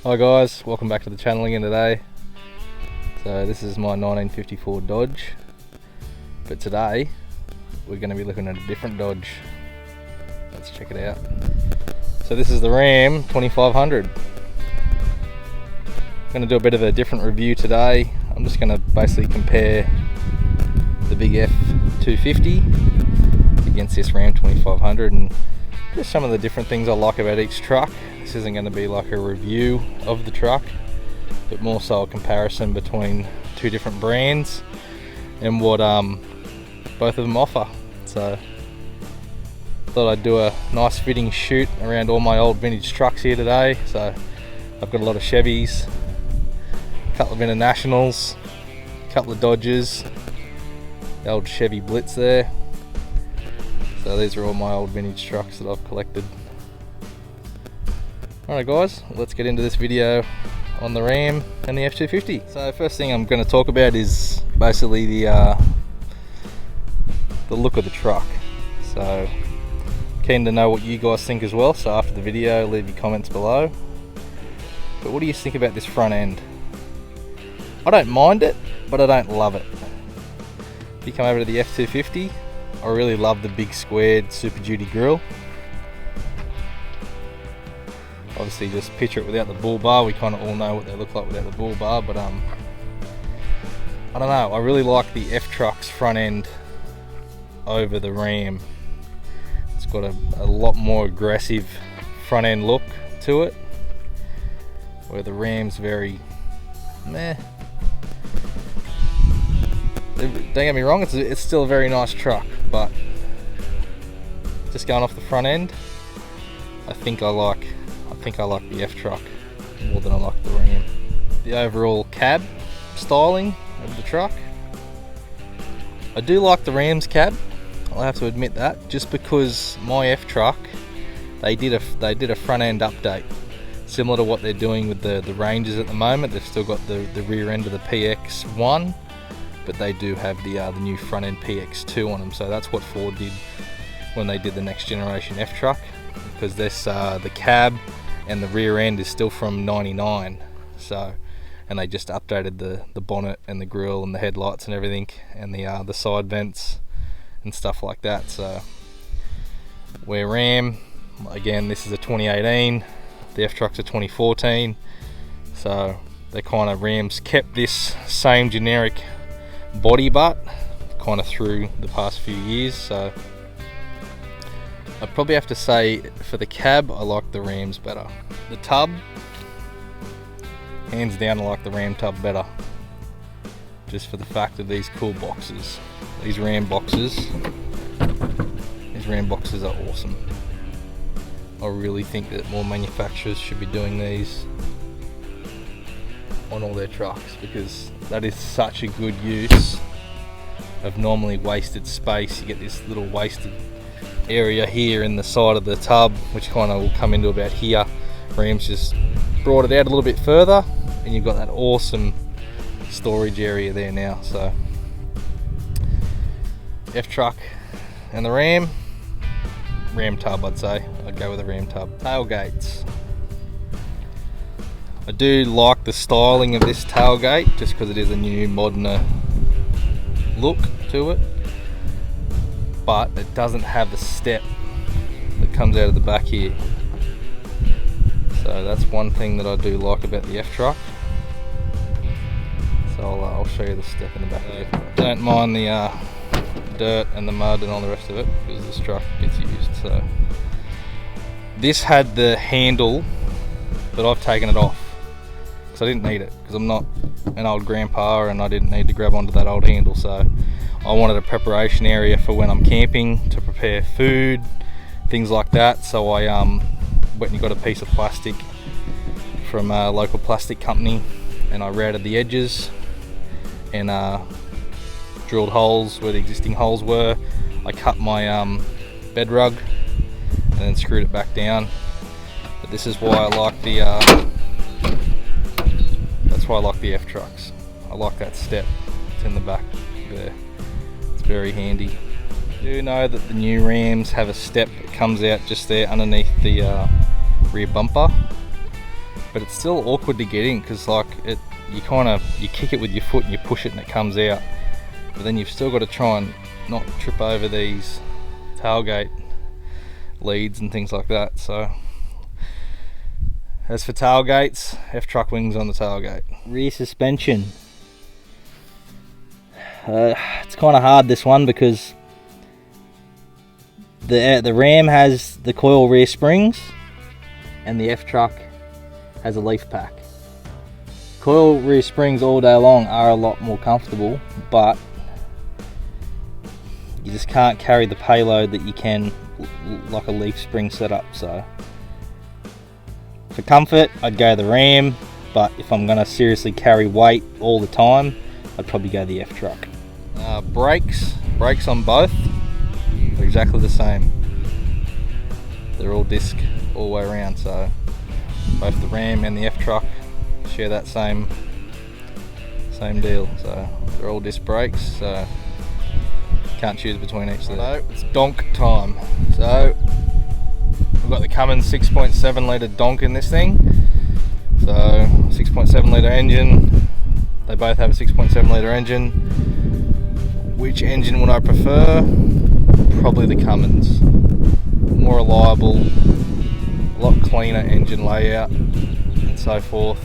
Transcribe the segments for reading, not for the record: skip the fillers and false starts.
Hi guys, welcome back to the channel again today. So this is my 1954 Dodge, but today we're going to be looking at a different Dodge. Let's check it out. So this is the Ram 2500. I'm going to do a bit of a different review today. I'm just going to basically compare the big F-250 against this Ram 2500 and just some of the different things I like about each truck. This isn't going to be like a review of the truck, but more so a comparison between two different brands and what both of them offer. So thought I'd do a nice fitting shoot around all my old vintage trucks here today. So I've got a lot of Chevys, a couple of Internationals, a couple of Dodges, the old Chevy Blitz there. So these are all my old vintage trucks that I've collected. Alright guys, let's get into this video on the Ram and the F-250. So first thing I'm going to talk about is basically the look of the truck. So keen to know what you guys think as well, so after the video leave your comments below. But what do you think about this front end? I don't mind it, but I don't love it. If you come over to the F-250, I really love the big squared Super Duty grille. Obviously just picture it without the bull bar. We kind of all know what they look like without the bull bar, but I don't know, I really like the F-Truck's front end over the Ram. It's got a lot more aggressive front end look to it, where the Ram's very meh. Don't get me wrong, it's still a very nice truck, but just going off the front end, I think I like the F-Truck more than I like the Ram. The overall cab styling of the truck, I do like the Ram's cab, I'll have to admit that, just because my F-Truck, they did a front end update similar to what they're doing with the Rangers at the moment. They've still got the rear end of the PX1, but they do have the new front end PX2 on them. So that's what Ford did when they did the next generation F-Truck, because this the cab and the rear end is still from '99. So, and they just updated the bonnet and the grille and the headlights and everything, and the side vents and stuff like that. So where Ram, again, this is a 2018, the F-Truck's a 2014. So they kind of, Rams kept this same generic body butt kind of through the past few years. So I'd probably have to say for the cab I like the Rams better. The tub, hands down I like the Ram tub better, just for the fact of these cool boxes. These Ram boxes are awesome. I really think that more manufacturers should be doing these on all their trucks, because that is such a good use of normally wasted space. You get this little wasted area here in the side of the tub, which kind of will come into about here. Ram's just brought it out a little bit further, and you've got that awesome storage area there now. So F-Truck and the Ram tub, I'd say. I'd go with the Ram tub. Tailgates, I do like the styling of this tailgate, just because it is a new, moderner look to it, but it doesn't have the step that comes out of the back here. So that's one thing that I do like about the F-Truck. So I'll show you the step in the back of the F-Truck. Don't mind the dirt and the mud and all the rest of it, because this truck gets used. So this had the handle, but I've taken it off because I didn't need it, because I'm not an old grandpa and I didn't need to grab onto that old handle. So I wanted a preparation area for when I'm camping, to prepare food, things like that. So I went and got a piece of plastic from a local plastic company, and I routed the edges and drilled holes where the existing holes were. I cut my bed rug and then screwed it back down. But this is why I like that's why I like the F-Trucks. I like that step. It's in the back there. It's very handy. I do know that the new Rams have a step that comes out just there underneath the rear bumper. but it's still awkward to get in because like you kick it with your foot and you push it and it comes out, but then you've still got to try and not trip over these tailgate leads and things like that. So as for tailgates, F-truck wings on the tailgate. Rear suspension. It's kind of hard, this one, because the Ram has the coil rear springs and the F-truck has a leaf pack. Coil rear springs all day long are a lot more comfortable, but you just can't carry the payload that you can like a leaf spring setup. So for comfort, I'd go the Ram, but if I'm going to seriously carry weight all the time, I'd probably go the F-truck. Brakes on both are exactly the same. They're all disc all the way around, so both the Ram and the F-truck share that same deal. So they're all disc brakes, so can't choose between each of them. So it's donk time. So we've got the Cummins 6.7 litre donk in this thing. So 6.7 litre engine. They both have a 6.7 litre engine. Which engine would I prefer? Probably the Cummins. More reliable, a lot cleaner engine layout and so forth.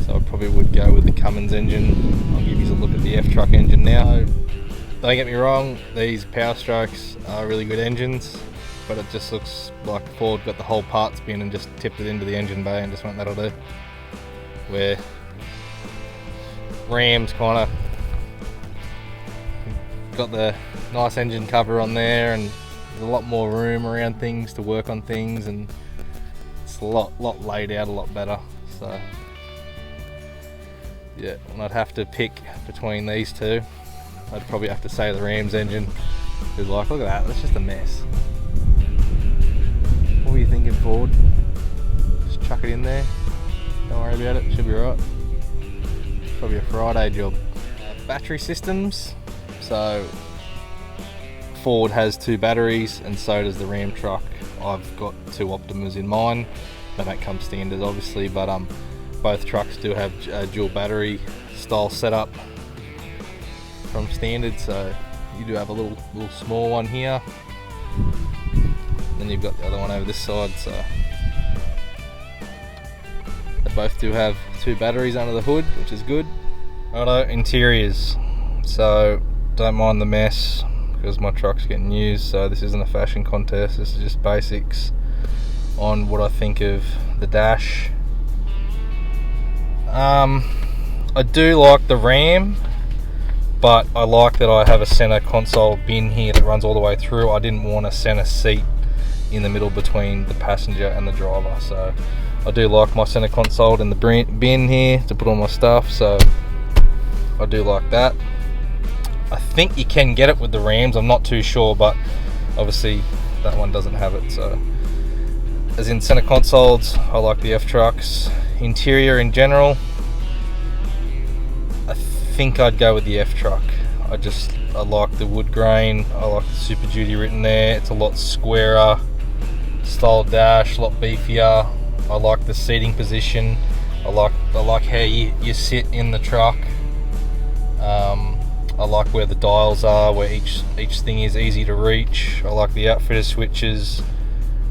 So I probably would go with the Cummins engine. I'll give you a look at the F-truck engine now. Don't get me wrong, these Power Strokes are really good engines, but it just looks like Ford got the whole parts bin and just tipped it into the engine bay and just went, that'll do. Where Ram's kind of got the nice engine cover on there, and there's a lot more room around things to work on things, and it's a lot laid out a lot better. So yeah, and I'd have to pick between these two. I'd probably have to say the Ram's engine. Because like, look at that, that's just a mess. What were you thinking, Ford? Just chuck it in there. Don't worry about it, should be right. Probably a Friday job. Battery systems. So Ford has 2 batteries, and so does the Ram truck. I've got 2 Optimas in mine. They don't come standard, obviously, but both trucks do have a dual battery style setup from standard. So you do have a little small one here, then you've got the other one over this side. So they both do have 2 batteries under the hood, which is good. Righto, interiors. So don't mind the mess because my truck's getting used, so this isn't a fashion contest, this is just basics on what I think of the dash. I do like the Ram, but I like that I have a center console bin here that runs all the way through. I didn't want a center seat in the middle between the passenger and the driver, so I do like my center console and the bin here to put all my stuff, so I do like that. I think you can get it with the Rams, I'm not too sure, but obviously that one doesn't have it. So as in center consoles, I like the F-trucks. Interior in general, I think I'd go with the F-truck. I like the wood grain, I like the Super Duty written there. It's a lot squarer style dash, a lot beefier. I like the seating position. I like how you sit in the truck. I like where the dials are, where each thing is easy to reach. I like the outfitter switches.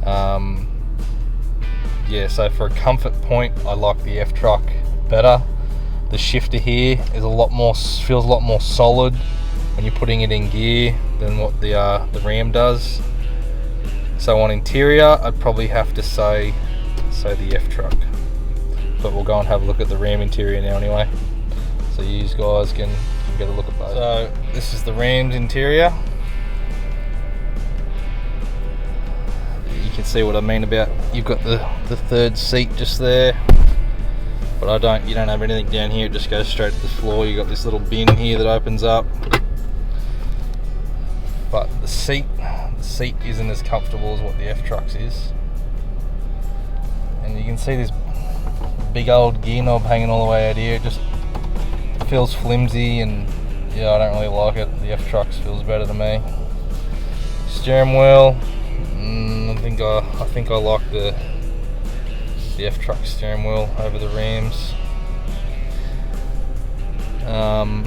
Yeah, so for a comfort point, I like the F-truck better. The shifter here is feels a lot more solid when you're putting it in gear than what the Ram does. So on interior, I'd probably have to say the F-truck. But we'll go and have a look at the Ram interior now anyway, so you guys can get a look at both. So this is the Ram's interior. You can see what I mean about, you've got the 3rd seat just there, but you don't have anything down here, it just goes straight to the floor. You got this little bin here that opens up, but the seat isn't as comfortable as what the F-trucks is. And you can see this big old gear knob hanging all the way out here. It just feels flimsy, and yeah, I don't really like it. The F-trucks feels better to me. Steering wheel, I think I like the the F-Truck steering wheel over the Rams. I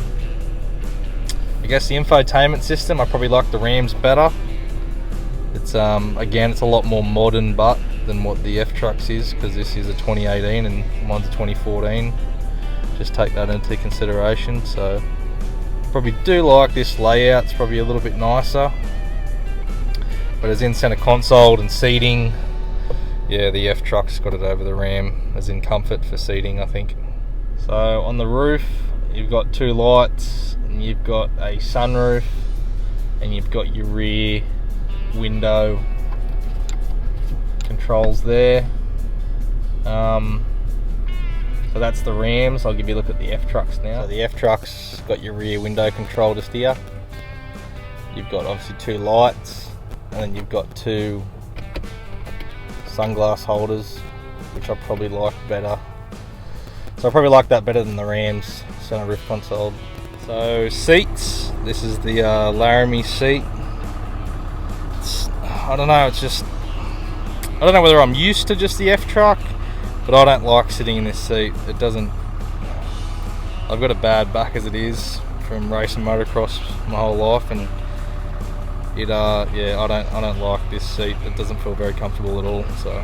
guess the infotainment system, I probably like the Rams better. It's again, it's a lot more modern but than what the F-Trucks is, because this is a 2018 and mine's a 2014. Just take that into consideration. So probably do like this layout. It's probably a little bit nicer, but as in center console and seating, yeah, the F-Truck's got it over the Ram, as in comfort for seating, I think. So on the roof, you've got two lights, and you've got a sunroof, and you've got your rear window controls there. So that's the Rams. I'll give you a look at the F-Trucks now. So the F-Trucks got your rear window control just here. You've got obviously two lights, and then you've got two sunglass holders, which I probably like better. So I probably like that better than the Rams center roof console. So seats, this is the Laramie seat. I don't know, it's just, I don't know whether I'm used to just the F-Truck, but I don't like sitting in this seat. It doesn't, I've got a bad back as it is from racing motocross my whole life, and it yeah, I don't like this seat. It doesn't feel very comfortable at all. So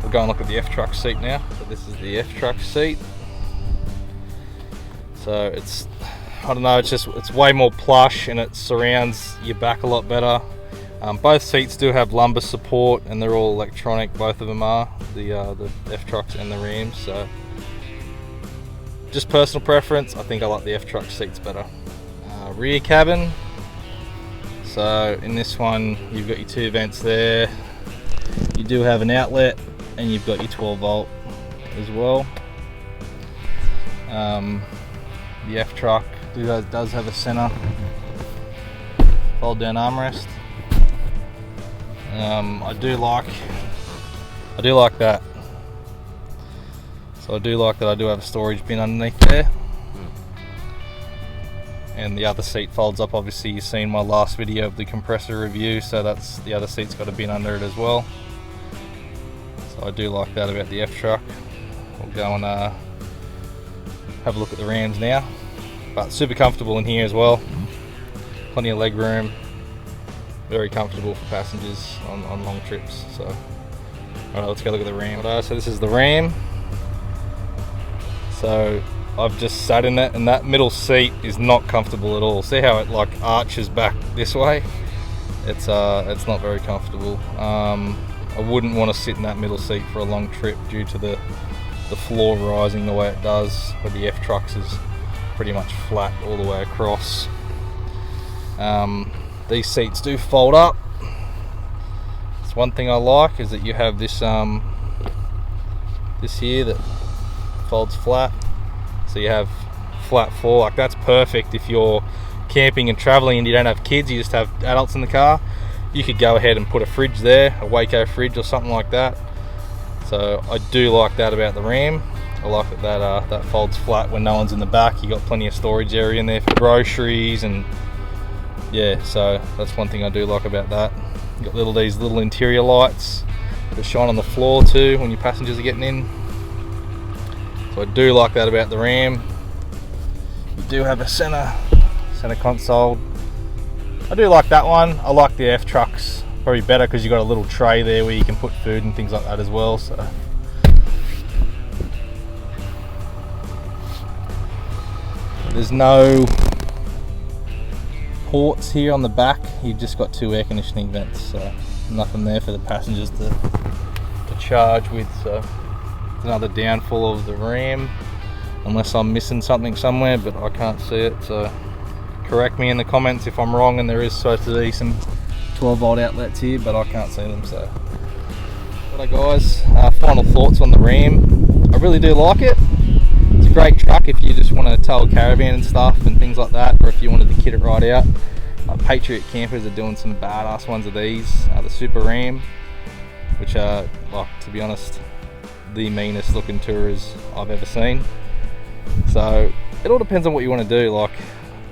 we'll go and look at the F-Truck seat now. So this is the F-Truck seat. So it's, I don't know, it's way more plush, and it surrounds your back a lot better. Both seats do have lumbar support, and they're all electronic. Both of them are, the F-Trucks and the Rams. So just personal preference, I think I like the F-Truck seats better. Rear cabin. So in this one, you've got your two vents there. You do have an outlet, and you've got your 12 volt as well. The F-Truck does have a center fold down armrest. I do like that. So I do like that I do have a storage bin underneath there. And the other seat folds up. Obviously you've seen my last video of the compressor review, so that's, the other seat's got a bin under it as well. So I do like that about the F-Truck. We'll go and have a look at the Rams now. But super comfortable in here as well. Plenty of leg room. Very comfortable for passengers on long trips. So alright, let's go look at the Ram. So this is the Ram. So I've just sat in it, and that middle seat is not comfortable at all. See how it like arches back this way? It's not very comfortable. I wouldn't want to sit in that middle seat for a long trip due to the floor rising the way it does, where the F-Trucks is pretty much flat all the way across. These seats do fold up. It's one thing I like, is that you have this this here that folds flat, so you have flat floor. Like, that's perfect if you're camping and traveling and you don't have kids, you just have adults in the car. You could go ahead and put a fridge there, a Waco fridge or something like that. So I do like that about the Ram. I like that that folds flat when no one's in the back. You got plenty of storage area in there for groceries, and yeah, so that's one thing I do like about that. You got these little interior lights that shine on the floor too when your passengers are getting in. So I do like that about the Ram. You do have a center console. I do like that one. I like the F-Trucks probably better, because you got a little tray there where you can put food and things like that as well. So there's no ports here on the back. You've just got two air conditioning vents, so nothing there for the passengers to charge with. So it's another downfall of the Ram, unless I'm missing something somewhere, but I can't see it. So correct me in the comments if I'm wrong and there is supposed to be some 12 volt outlets here, but I can't see them. So alright guys, final thoughts on the Ram. I really do like it. It's a great truck if you just want to tow a caravan and stuff and things like that, or if you wanted to kit it right out. Patriot campers are doing some badass ones of these, the Super Ram, which are, like, to be honest, the meanest looking tourers I've ever seen. So it all depends on what you want to do. Like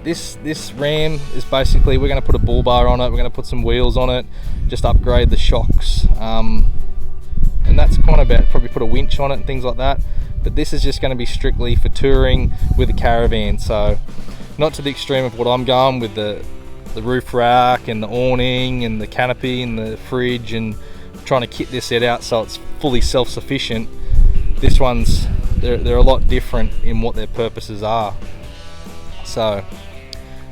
this Ram is basically, we're going to put a bull bar on it, we're going to put some wheels on it, just upgrade the shocks. and that's kind of about, probably put a winch on it and things like that. But this is just going to be strictly for touring with a caravan, so not to the extreme of what I'm going with the roof rack and the awning and the canopy and the fridge, and trying to kit this set out so it's fully self-sufficient. This one's, they're a lot different in what their purposes are. So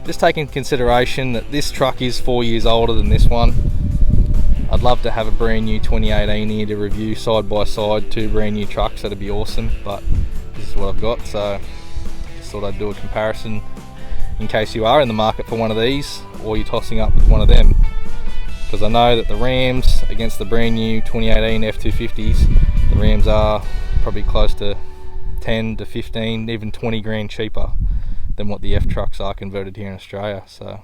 just take into consideration that this truck is 4 years older than this one. I'd love to have a brand new 2018 here to review side by side, two brand new trucks, that'd be awesome, but this is what I've got, so just thought I'd do a comparison in case you are in the market for one of these, or you're tossing up with one of them. Because I know that the Rams against the brand new 2018 F-250s, the Rams are probably close to 10 to 15, even 20 grand cheaper than what the F trucks are converted here in Australia. So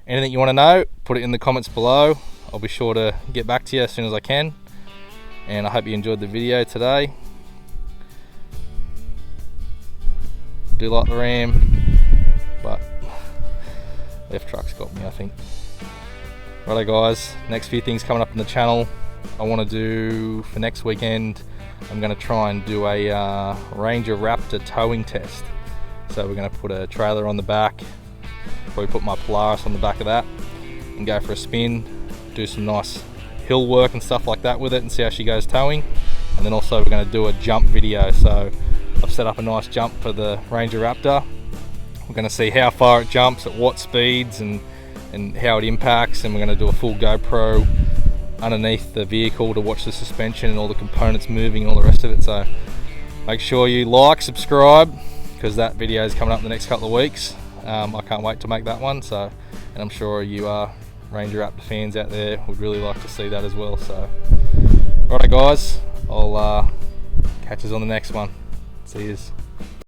anything you want to know, put it in the comments below. I'll be sure to get back to you as soon as I can, and I hope you enjoyed the video today. I do like the Ram, but F truck's got me, I think. Righto guys, next few things coming up on the channel. I want to do for next weekend, I'm going to try and do a Ranger Raptor towing test. So we're going to put a trailer on the back, probably put my Polaris on the back of that, and go for a spin, do some nice hill work and stuff like that with it, and see how she goes towing. And then also we're going to do a jump video. So I've set up a nice jump for the Ranger Raptor. We're going to see how far it jumps, at what speeds, and how it impacts, and we're going to do a full GoPro underneath the vehicle to watch the suspension and all the components moving and all the rest of it. So make sure you like, subscribe, because that video is coming up in the next couple of weeks. I can't wait to make that one, so, and I'm sure you Ranger Raptor fans out there would really like to see that as well. So righto guys, I'll catch us on the next one. See yous.